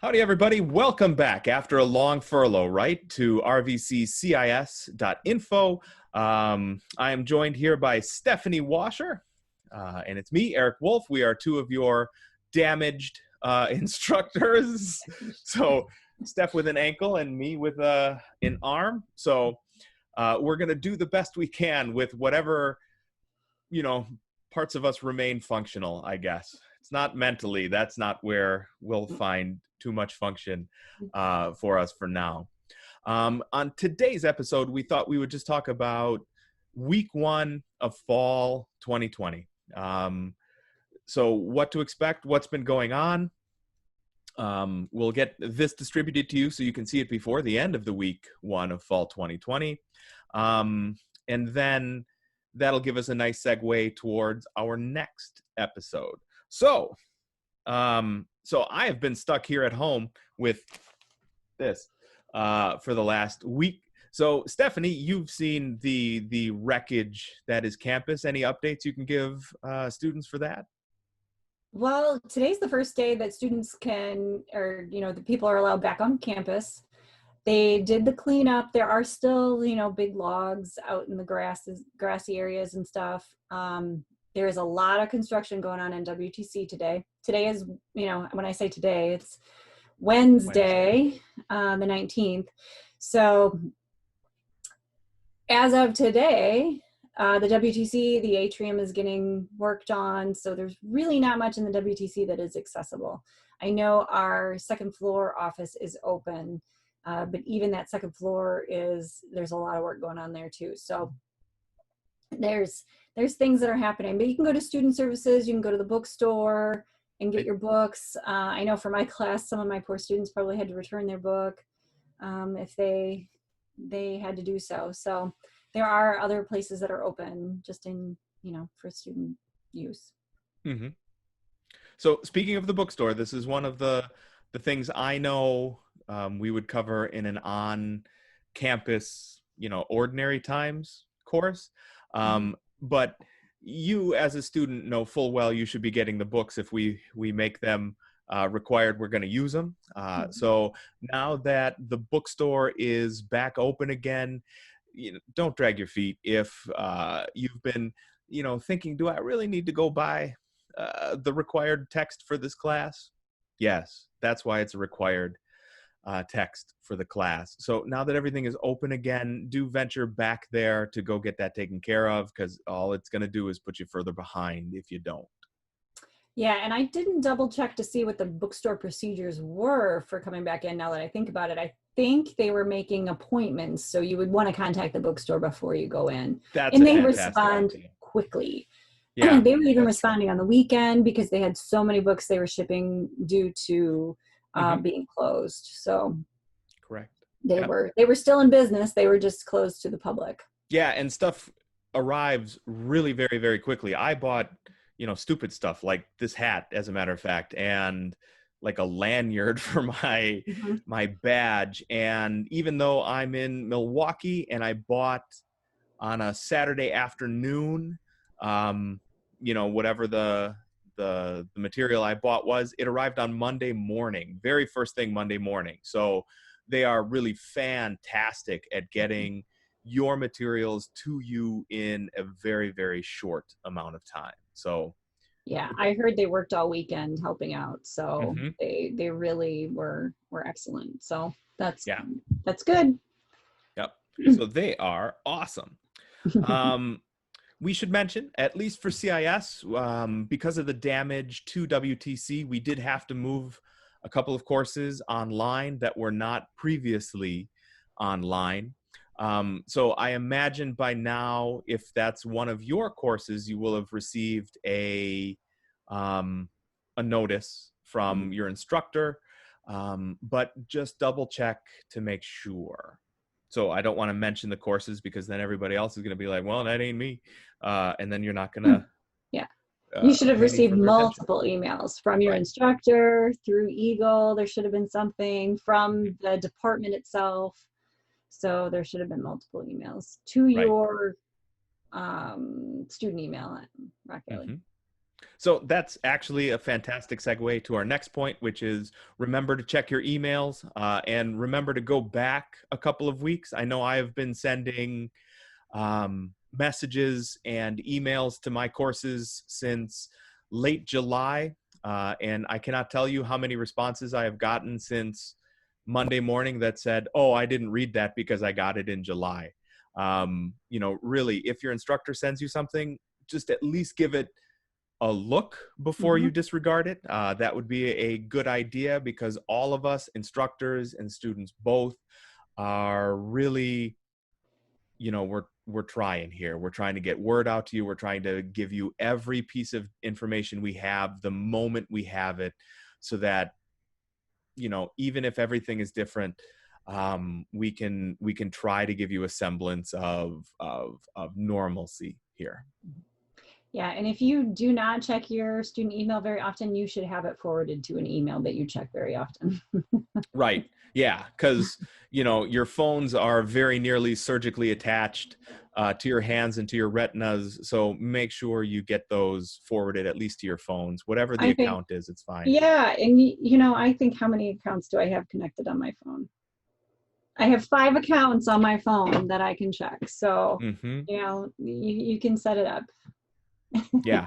Howdy, everybody. Welcome back after a long furlough, right, to RVCCIS.info. I am joined here by Stephanie Washer, and it's me, Eric Wolf. We are two of your damaged instructors. So Steph with an ankle and me with an arm. So we're going to do the best we can with whatever, parts of us remain functional, I guess. It's not mentally. That's not where we'll find too much function for us for now. On today's episode, we thought we would just talk about week one of fall 2020. So what to expect, what's been going on. We'll get this distributed to you so you can see it before the end of the week one of fall 2020. And then that'll give us a nice segue towards our next episode. So I have been stuck here at home with this for the last week. So Stephanie, you've seen the wreckage that is campus. Any updates you can give students for that? Well, today's the first day that students can, the people are allowed back on campus. They did the cleanup. There are still, big logs out in the grassy areas and stuff. There is a lot of construction going on in WTC today. Today is, when I say today, it's Wednesday, the 19th. So as of today, the WTC, the atrium is getting worked on. So there's really not much in the WTC that is accessible. I know our second floor office is open, but even that second floor there's a lot of work going on there too. So there's things that are happening, but you can go to student services, you can go to the bookstore and get your books. I know for my class, some of my poor students probably had to return their book if they had to do so. So there are other places that are open just in, for student use. Mm-hmm. So speaking of the bookstore, this is one of the things I know we would cover in an on-campus, ordinary times course. But you as a student know full well you should be getting the books. If we make them required, we're going to use them. So now that the bookstore is back open again, don't drag your feet. If you've been, thinking, do I really need to go buy the required text for this class? Yes, that's why it's a required text for the class. So now that everything is open again, do venture back there to go get that taken care of, because all it's going to do is put you further behind if you don't. Yeah, and I didn't double check to see what the bookstore procedures were for coming back in. Now that I think about it, I think they were making appointments, so you would want to contact the bookstore before you go in. And they respond quickly. Yeah, they were even responding on the weekend because they had so many books they were shipping due to being closed. So correct. They were still in business. They were just closed to the public. Yeah, and stuff arrives really very, very quickly. I bought, stupid stuff like this hat, as a matter of fact, and like a lanyard for my badge. And even though I'm in Milwaukee and I bought on a Saturday afternoon, whatever the material I bought was, it arrived on Monday morning, very first thing Monday morning. So they are really fantastic at getting your materials to you in a very, very short amount of time. So yeah, I heard they worked all weekend helping out. So they really were excellent. So that's good. Yep. So they are awesome. We should mention, at least for CIS, because of the damage to WTC, we did have to move a couple of courses online that were not previously online. So I imagine by now, if that's one of your courses, you will have received a notice from your instructor, but just double check to make sure. So I don't want to mention the courses because then everybody else is going to be like, well, that ain't me. And then you're not going to. Yeah. You should have received multiple emails from your instructor, through Eagle. There should have been something from the department itself. So there should have been multiple emails to your student email, Rock Valley. So that's actually a fantastic segue to our next point, which is remember to check your emails and remember to go back a couple of weeks. I know I have been sending messages and emails to my courses since late July. And I cannot tell you how many responses I have gotten since Monday morning that said, oh, I didn't read that because I got it in July. Really, if your instructor sends you something, just at least give it a look before you disregard it. That would be a good idea, because all of us, instructors and students both, are really, we're trying here. We're trying to get word out to you. We're trying to give you every piece of information we have the moment we have it, so that, even if everything is different, we can try to give you a semblance of normalcy here. Yeah, and if you do not check your student email very often, you should have it forwarded to an email that you check very often. Right. Yeah, because your phones are very nearly surgically attached to your hands and to your retinas. So make sure you get those forwarded at least to your phones. Whatever the account is, it's fine. Yeah, and I think, how many accounts do I have connected on my phone? I have 5 accounts on my phone that I can check. So you can set it up. Yeah.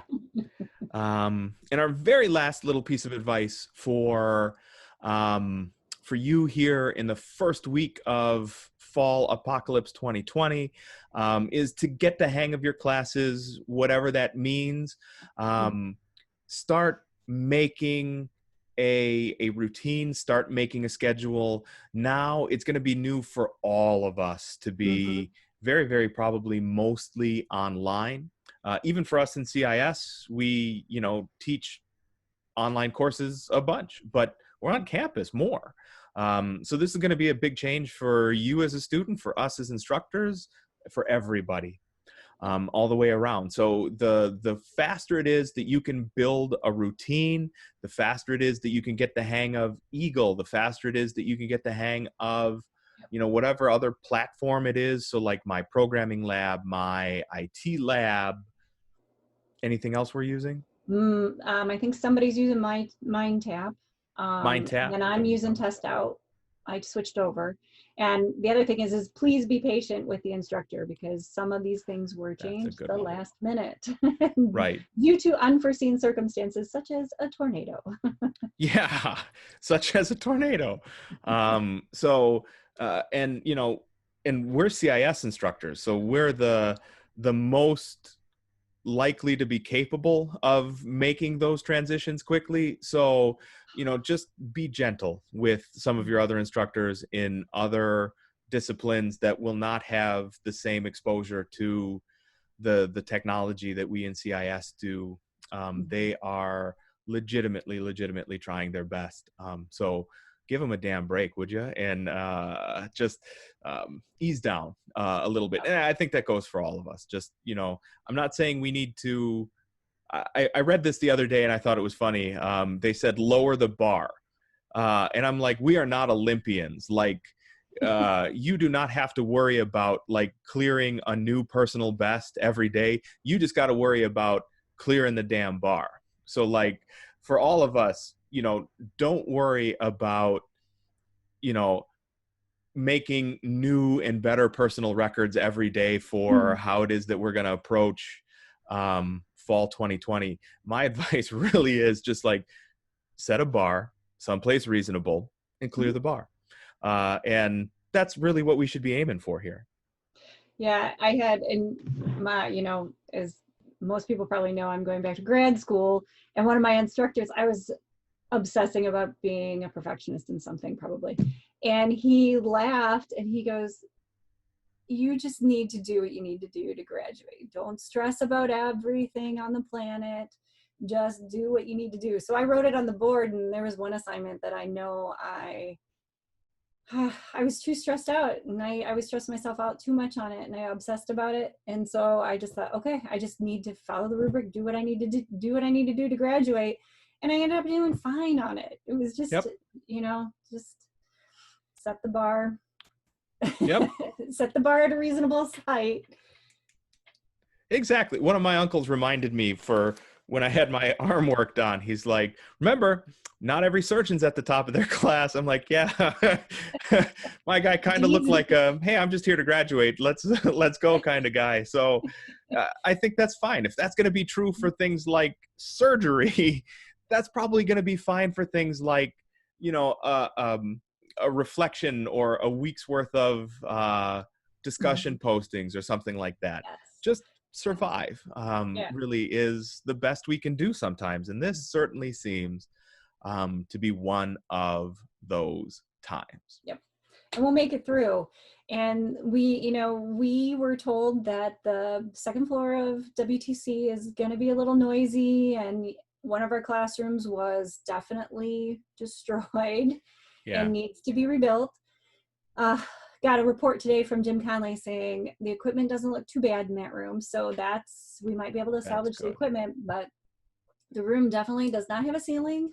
And our very last little piece of advice for you here in the first week of Fall Apocalypse 2020 is to get the hang of your classes, whatever that means. Start making a routine, start making a schedule. Now it's going to be new for all of us to be very, very probably mostly online. Even for us in CIS, we, teach online courses a bunch, but we're on campus more. So this is going to be a big change for you as a student, for us as instructors, for everybody, all the way around. So the faster it is that you can build a routine, the faster it is that you can get the hang of Eagle, the faster it is that you can get the hang of whatever other platform it is. So like my programming lab, my IT lab. Anything else we're using? I think somebody's using my MindTap. MindTap. And I'm using Test Out. I switched over. And the other thing is please be patient with the instructor, because some of these things were changed the last minute. Right. Due to unforeseen circumstances, such as a tornado. Yeah, such as a tornado. And we're CIS instructors, so we're the most likely to be capable of making those transitions quickly. So, just be gentle with some of your other instructors in other disciplines that will not have the same exposure to the technology that we in CIS do. They are legitimately trying their best. So give them a damn break, would you? And just ease down a little bit. And I think that goes for all of us. Just, I'm not saying we need to, I read this the other day and I thought it was funny. They said, lower the bar. And I'm like, we are not Olympians. Like, you do not have to worry about like clearing a new personal best every day. You just got to worry about clearing the damn bar. So like for all of us, don't worry about, making new and better personal records every day for how it is that we're going to approach fall 2020. My advice really is just like set a bar someplace reasonable and clear the bar. And that's really what we should be aiming for here. Yeah, I had in my, as most people probably know, I'm going back to grad school, and one of my instructors, I was obsessing about being a perfectionist in something probably. And he laughed and he goes, you just need to do what you need to do to graduate. Don't stress about everything on the planet. Just do what you need to do. So I wrote it on the board, and there was one assignment that I know I was too stressed out, and I was stressing myself out too much on it, and I obsessed about it. And so I just thought, okay, I just need to follow the rubric, do what I need to do what I need to do to graduate. And I ended up doing fine on it. It was just, just set the bar. Yep. Set the bar at a reasonable height. Exactly. One of my uncles reminded me for when I had my arm worked on. He's like, remember, not every surgeon's at the top of their class. I'm like, yeah. My guy kind of looked like a, hey, I'm just here to graduate. Let's go kind of guy. So I think that's fine. If that's going to be true for things like surgery, that's probably going to be fine for things like, you know, a reflection or a week's worth of discussion postings or something like that. Yes. Just survive Yeah. really is the best we can do sometimes. And this certainly seems to be one of those times. Yep. And we'll make it through. And we were told that the second floor of WTC is going to be a little noisy, and one of our classrooms was definitely destroyed and needs to be rebuilt. Got a report today from Jim Conley saying the equipment doesn't look too bad in that room. So we might be able to salvage the equipment, but the room definitely does not have a ceiling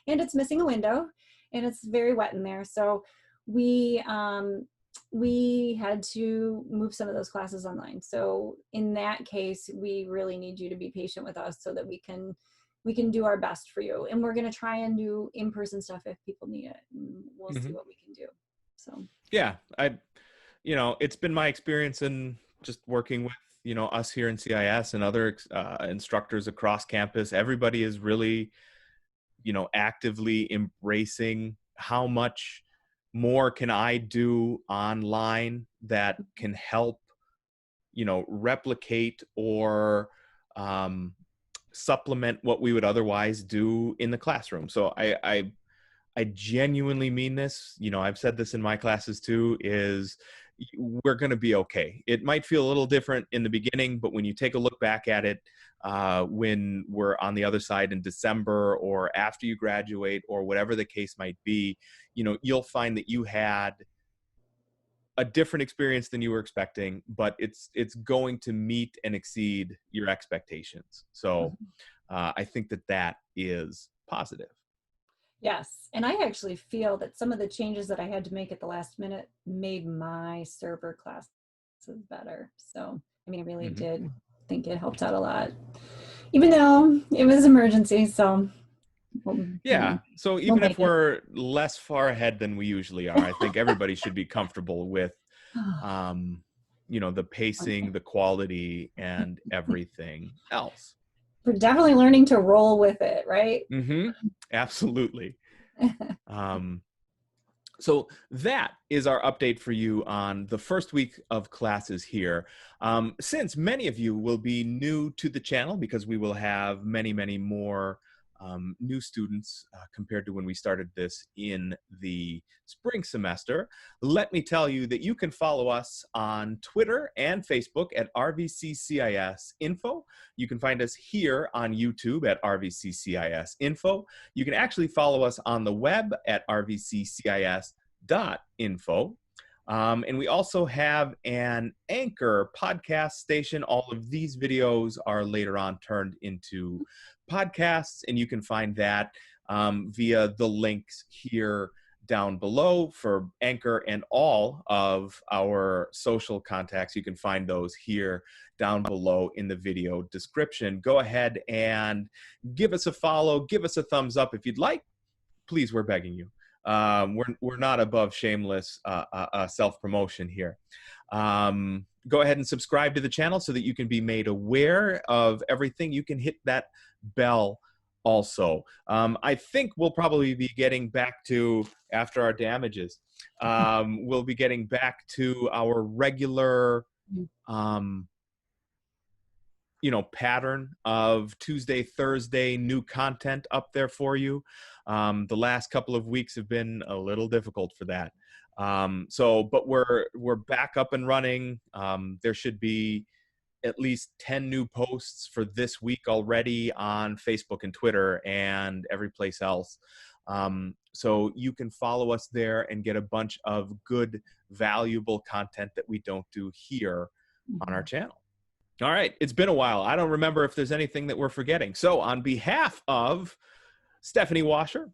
and it's missing a window, and it's very wet in there. So we had to move some of those classes online. So in that case, we really need you to be patient with us so that we can do our best for you. And we're going to try and do in-person stuff if people need it. And we'll see what we can do. So yeah, it's been my experience in just working with, us here in CIS and other instructors across campus. Everybody is really, actively embracing how much more can I do online that can help, replicate or supplement what we would otherwise do in the classroom. So I genuinely mean this. I've said this in my classes too, is we're going to be okay. It might feel a little different in the beginning, but when you take a look back at it, when we're on the other side in December or after you graduate or whatever the case might be, you'll find that you had a different experience than you were expecting, but it's going to meet and exceed your expectations. So I think that is positive. Yes. And I actually feel that some of the changes that I had to make at the last minute made my server classes better. So, I mean, I really did think it helped out a lot, even though it was emergency. So, so even if we're less far ahead than we usually are, I think everybody should be comfortable with, the pacing, the quality, and everything else. We're definitely learning to roll with it, right? Absolutely. So that is our update for you on the first week of classes here. Since many of you will be new to the channel, because we will have many, many more new students compared to when we started this in the spring semester, let me tell you that you can follow us on Twitter and Facebook at RVCCISInfo. You can find us here on YouTube at RVCCISInfo. You can actually follow us on the web at RVCCIS.info. And we also have an Anchor podcast station. All of these videos are later on turned into podcasts, and you can find that via the links here down below for Anchor, and all of our social contacts. You can find those here down below in the video description. Go ahead and give us a follow, give us a thumbs up if you'd like. Please, we're begging you. We're not above shameless self-promotion here. Go ahead and subscribe to the channel so that you can be made aware of everything. You can hit that bell also. I think we'll probably be getting back to, after our damages, we'll be getting back to our regular pattern of Tuesday, Thursday, new content up there for you. The last couple of weeks have been a little difficult for that. But we're back up and running. There should be at least 10 new posts for this week already on Facebook and Twitter and every place else. So you can follow us there and get a bunch of good, valuable content that we don't do here on our channel. All right, it's been a while. I don't remember if there's anything that we're forgetting. So on behalf of Stephanie Washer,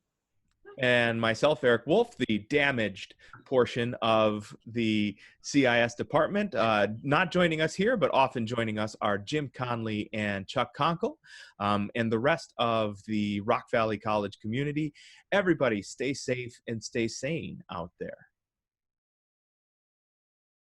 And myself, Eric Wolf, the damaged portion of the CIS department. Not joining us here, but often joining us are Jim Conley and Chuck Conkle, and the rest of the Rock Valley College community. Everybody stay safe and stay sane out there.